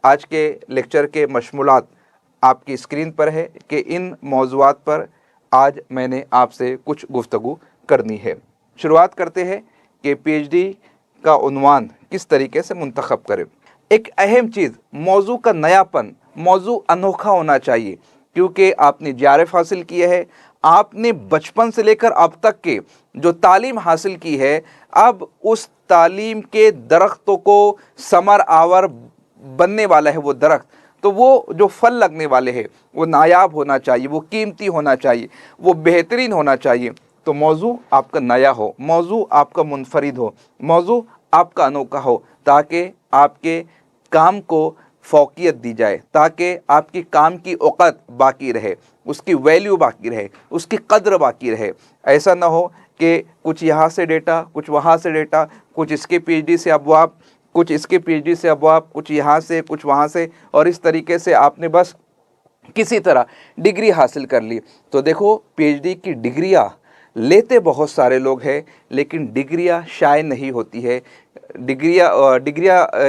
آج کے لیکچر کے مشمولات آپ کی اسکرین پر ہے کہ ان موضوعات پر آج میں نے آپ سے کچھ گفتگو کرنی ہے۔ شروعات کرتے ہیں کہ پی ایچ ڈی کا عنوان کس طریقے سے منتخب کریں۔ ایک اہم چیز، موضوع کا نیا پن، موضوع انوکھا ہونا چاہیے، کیونکہ آپ نے جے آر ایف حاصل کیا ہے، آپ نے بچپن سے لے کر اب تک کے جو تعلیم حاصل کی ہے، اب اس تعلیم کے درختوں کو ثمر آور بننے والا ہے وہ درخت، تو وہ جو پھل لگنے والے ہیں وہ نایاب ہونا چاہیے، وہ قیمتی ہونا چاہیے، وہ بہترین ہونا چاہیے۔ تو موضوع آپ کا نیا ہو، موضوع آپ کا منفرد ہو، موضوع آپ کا انوکھا ہو، تاکہ آپ کے کام کو فوقیت دی جائے، تاکہ آپ کی کام کی اوقات باقی رہے، اس کی ویلیو باقی رہے، اس کی قدر باقی رہے۔ ایسا نہ ہو کہ کچھ یہاں سے ڈیٹا، کچھ وہاں سے ڈیٹا، کچھ اس کے پی ایچ ڈی سے ابواب، کچھ اس کے پی ایچ ڈی سے ابواب، کچھ یہاں سے کچھ وہاں سے، اور اس طریقے سے آپ نے بس کسی طرح ڈگری حاصل کر لی۔ تو دیکھو، پی ایچ ڈی کی ڈگریاں لیتے بہت سارے لوگ ہیں، لیکن ڈگریاں شائع نہیں ہوتی ہے، ڈگریاں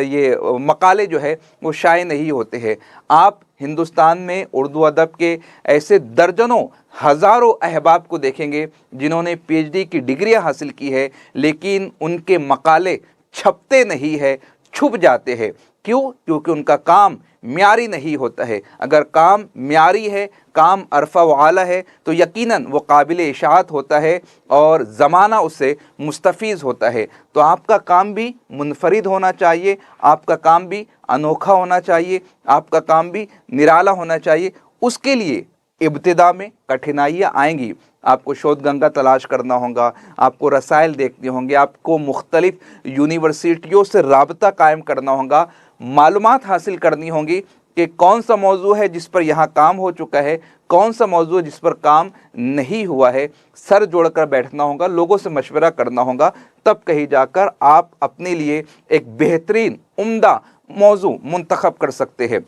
یہ مقالے جو ہے وہ شائع نہیں ہوتے ہیں۔ آپ ہندوستان میں اردو ادب کے ایسے درجنوں ہزاروں احباب کو دیکھیں گے جنہوں نے پی ایچ ڈی کی ڈگریاں حاصل کی ہے، لیکن ان کے مقالے چھپتے نہیں ہے، چھپ جاتے ہیں۔ کیوں؟ کیونکہ ان کا کام معیاری نہیں ہوتا ہے۔ اگر کام معیاری ہے، کام عرفہ و اعلیٰ ہے، تو یقیناً وہ قابل اشاعت ہوتا ہے اور زمانہ اس سے مستفیض ہوتا ہے۔ تو آپ کا کام بھی منفرد ہونا چاہیے، آپ کا کام بھی انوکھا ہونا چاہیے، آپ کا کام بھی نرالا ہونا چاہیے۔ اس کے لیے ابتدا میں کٹھنائیاں آئیں گی، آپ کو شودھ گنگا تلاش کرنا ہوگا، آپ کو رسائل دیکھنے ہوں گے، آپ کو مختلف یونیورسٹیوں سے رابطہ قائم کرنا ہوگا، معلومات حاصل کرنی ہوں گی کہ کون سا موضوع ہے جس پر یہاں کام ہو چکا ہے، کون سا موضوع ہے جس پر کام نہیں ہوا ہے۔ سر جوڑ کر بیٹھنا ہوگا، لوگوں سے مشورہ کرنا ہوگا، تب کہیں جا کر آپ اپنے لیے ایک بہترین عمدہ موضوع منتخب کر سکتے ہیں۔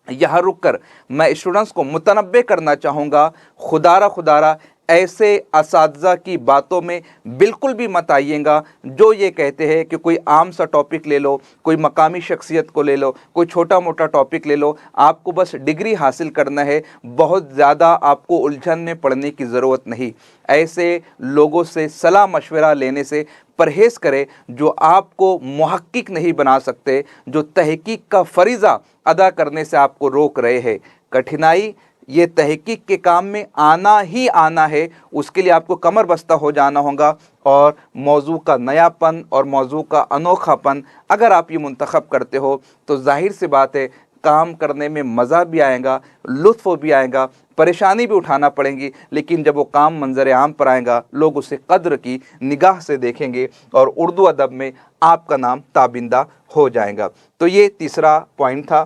یہاں رک کر میں اسٹوڈنٹس کو متنبہ کرنا چاہوں گا، خدا را ایسے اساتذہ کی باتوں میں بالکل بھی مت آئیے گا جو یہ کہتے ہیں کہ کوئی عام سا ٹاپک لے لو، کوئی مقامی شخصیت کو لے لو، کوئی چھوٹا موٹا ٹاپک لے لو، آپ کو بس ڈگری حاصل کرنا ہے، بہت زیادہ آپ کو الجھن میں پڑنے کی ضرورت نہیں۔ ایسے لوگوں سے صلاح مشورہ لینے سے پرہیز کرے جو آپ کو محقق نہیں بنا سکتے، جو تحقیق کا فریضہ ادا کرنے سے آپ کو روک رہے ہیں۔ کٹھنائی یہ تحقیق کے کام میں آنا ہی آنا ہے، اس کے لیے آپ کو کمر بستہ ہو جانا ہوگا، اور موضوع کا نیا پن اور موضوع کا انوکھا پن اگر آپ یہ منتخب کرتے ہو تو ظاہر سی بات ہے کام کرنے میں مزہ بھی آئے گا، لطف بھی آئے گا، پریشانی بھی اٹھانا پڑیں گی، لیکن جب وہ کام منظر عام پر آئے گا لوگ اسے قدر کی نگاہ سے دیکھیں گے اور اردو ادب میں آپ کا نام تابندہ ہو جائے گا۔ تو یہ تیسرا پوائنٹ تھا